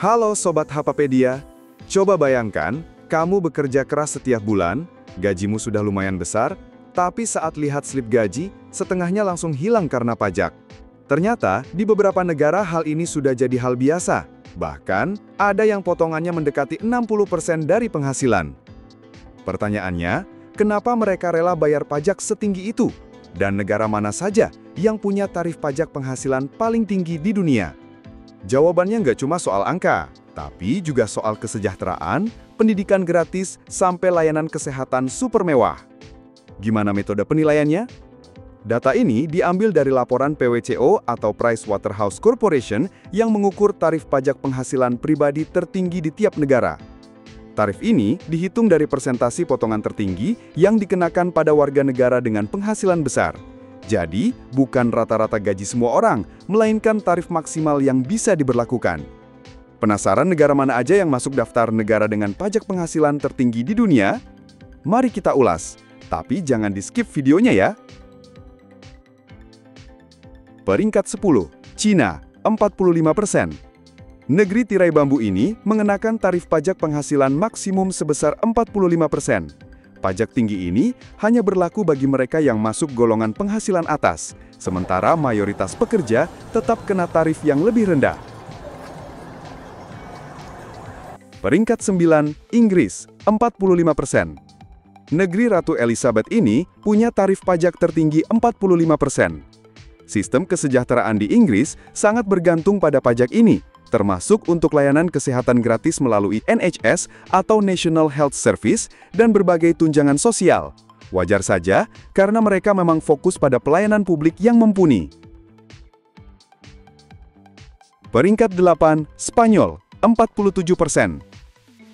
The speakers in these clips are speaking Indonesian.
Halo Sobat Hapapedia, coba bayangkan, kamu bekerja keras setiap bulan, gajimu sudah lumayan besar, tapi saat lihat slip gaji, setengahnya langsung hilang karena pajak. Ternyata, di beberapa negara hal ini sudah jadi hal biasa. Bahkan, ada yang potongannya mendekati 60% dari penghasilan. Pertanyaannya, kenapa mereka rela bayar pajak setinggi itu? Dan negara mana saja yang punya tarif pajak penghasilan paling tinggi di dunia? Jawabannya nggak cuma soal angka, tapi juga soal kesejahteraan, pendidikan gratis, sampai layanan kesehatan super mewah. Gimana metode penilaiannya? Data ini diambil dari laporan PwCO atau Price Waterhouse Corporation yang mengukur tarif pajak penghasilan pribadi tertinggi di tiap negara. Tarif ini dihitung dari persentasi potongan tertinggi yang dikenakan pada warga negara dengan penghasilan besar. Jadi, bukan rata-rata gaji semua orang, melainkan tarif maksimal yang bisa diberlakukan. Penasaran negara mana aja yang masuk daftar negara dengan pajak penghasilan tertinggi di dunia? Mari kita ulas, tapi jangan di-skip videonya ya. Peringkat 10, Cina, 45%. Negeri tirai bambu ini mengenakan tarif pajak penghasilan maksimum sebesar 45%. Pajak tinggi ini hanya berlaku bagi mereka yang masuk golongan penghasilan atas, sementara mayoritas pekerja tetap kena tarif yang lebih rendah. Peringkat 9, Inggris, 45%. Negeri Ratu Elizabeth ini punya tarif pajak tertinggi 45%. Sistem kesejahteraan di Inggris sangat bergantung pada pajak ini, termasuk untuk layanan kesehatan gratis melalui NHS atau National Health Service dan berbagai tunjangan sosial. Wajar saja, karena mereka memang fokus pada pelayanan publik yang mumpuni. Peringkat 8, Spanyol, 47%.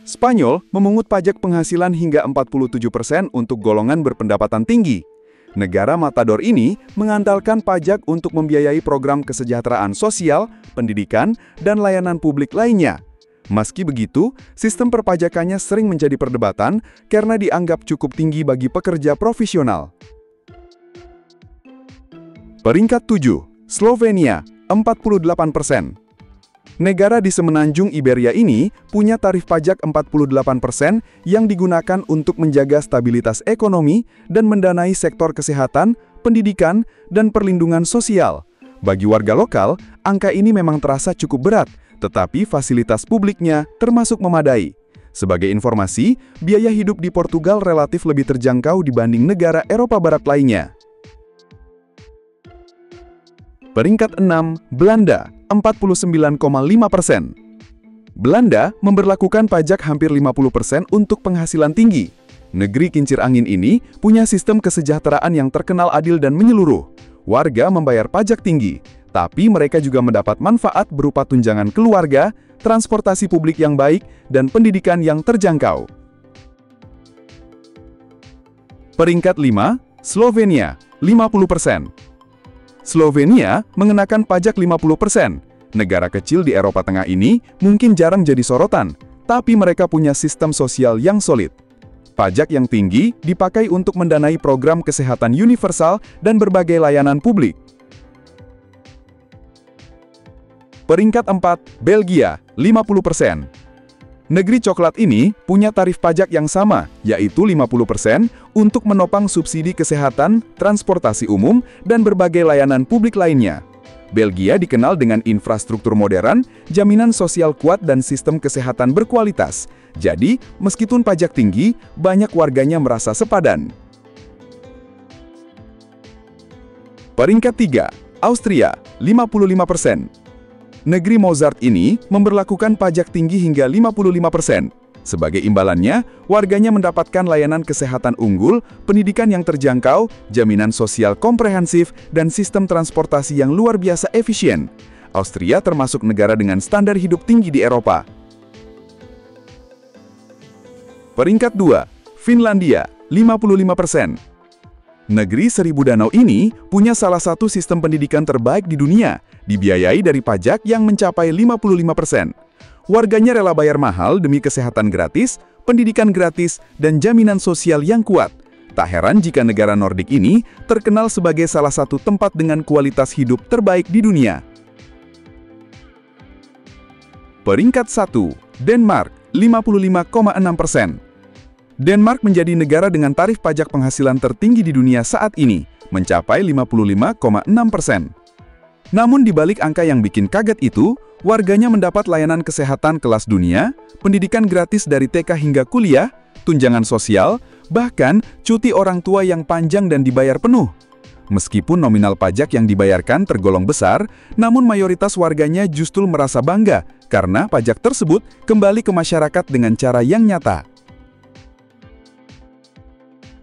Spanyol memungut pajak penghasilan hingga 47% untuk golongan berpendapatan tinggi. Negara matador ini mengandalkan pajak untuk membiayai program kesejahteraan sosial, pendidikan, dan layanan publik lainnya. Meski begitu, sistem perpajakannya sering menjadi perdebatan karena dianggap cukup tinggi bagi pekerja profesional. Peringkat 7, Slovenia, 48%. Negara di semenanjung Iberia ini punya tarif pajak 48% yang digunakan untuk menjaga stabilitas ekonomi dan mendanai sektor kesehatan, pendidikan, dan perlindungan sosial. Bagi warga lokal, angka ini memang terasa cukup berat, tetapi fasilitas publiknya termasuk memadai. Sebagai informasi, biaya hidup di Portugal relatif lebih terjangkau dibanding negara Eropa Barat lainnya. Peringkat 6, Belanda, 49,5%. Belanda memberlakukan pajak hampir 50% untuk penghasilan tinggi. Negeri kincir angin ini punya sistem kesejahteraan yang terkenal adil dan menyeluruh. Warga membayar pajak tinggi, tapi mereka juga mendapat manfaat berupa tunjangan keluarga, transportasi publik yang baik, dan pendidikan yang terjangkau. Peringkat 5, Slovenia, 50%. Slovenia mengenakan pajak 50%. Negara kecil di Eropa Tengah ini mungkin jarang jadi sorotan, tapi mereka punya sistem sosial yang solid. Pajak yang tinggi dipakai untuk mendanai program kesehatan universal dan berbagai layanan publik. Peringkat 4, Belgia, 50%. Negeri coklat ini punya tarif pajak yang sama, yaitu 50% untuk menopang subsidi kesehatan, transportasi umum, dan berbagai layanan publik lainnya. Belgia dikenal dengan infrastruktur modern, jaminan sosial kuat, dan sistem kesehatan berkualitas. Jadi, meskipun pajak tinggi, banyak warganya merasa sepadan. Peringkat 3, Austria, 55%. Negeri Mozart ini memberlakukan pajak tinggi hingga 55%. Sebagai imbalannya, warganya mendapatkan layanan kesehatan unggul, pendidikan yang terjangkau, jaminan sosial komprehensif, dan sistem transportasi yang luar biasa efisien. Austria termasuk negara dengan standar hidup tinggi di Eropa. Peringkat 2, Finlandia, 55%. Negeri Seribu Danau ini punya salah satu sistem pendidikan terbaik di dunia, dibiayai dari pajak yang mencapai 55%. Warganya rela bayar mahal demi kesehatan gratis, pendidikan gratis, dan jaminan sosial yang kuat. Tak heran jika negara Nordik ini terkenal sebagai salah satu tempat dengan kualitas hidup terbaik di dunia. Peringkat 1, Denmark, 55,6%. Denmark menjadi negara dengan tarif pajak penghasilan tertinggi di dunia saat ini, mencapai 55,6%. Namun di balik angka yang bikin kaget itu, warganya mendapat layanan kesehatan kelas dunia, pendidikan gratis dari TK hingga kuliah, tunjangan sosial, bahkan cuti orang tua yang panjang dan dibayar penuh. Meskipun nominal pajak yang dibayarkan tergolong besar, namun mayoritas warganya justru merasa bangga karena pajak tersebut kembali ke masyarakat dengan cara yang nyata.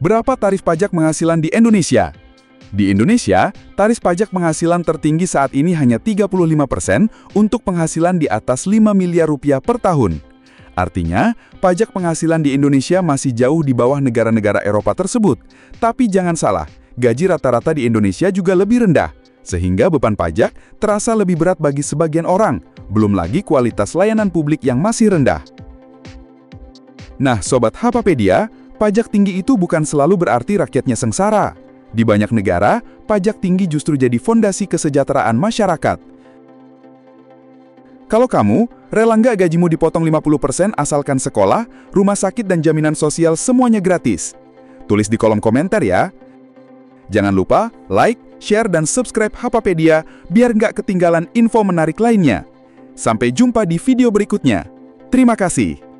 Berapa tarif pajak penghasilan di Indonesia? Di Indonesia, tarif pajak penghasilan tertinggi saat ini hanya 35% untuk penghasilan di atas 5 miliar rupiah per tahun. Artinya, pajak penghasilan di Indonesia masih jauh di bawah negara-negara Eropa tersebut. Tapi jangan salah, gaji rata-rata di Indonesia juga lebih rendah, sehingga beban pajak terasa lebih berat bagi sebagian orang, belum lagi kualitas layanan publik yang masih rendah. Nah, Sobat Hapapedia, pajak tinggi itu bukan selalu berarti rakyatnya sengsara. Di banyak negara, pajak tinggi justru jadi fondasi kesejahteraan masyarakat. Kalau kamu, rela nggak gajimu dipotong 50% asalkan sekolah, rumah sakit dan jaminan sosial semuanya gratis? Tulis di kolom komentar ya. Jangan lupa like, share, dan subscribe Hapapedia biar nggak ketinggalan info menarik lainnya. Sampai jumpa di video berikutnya. Terima kasih.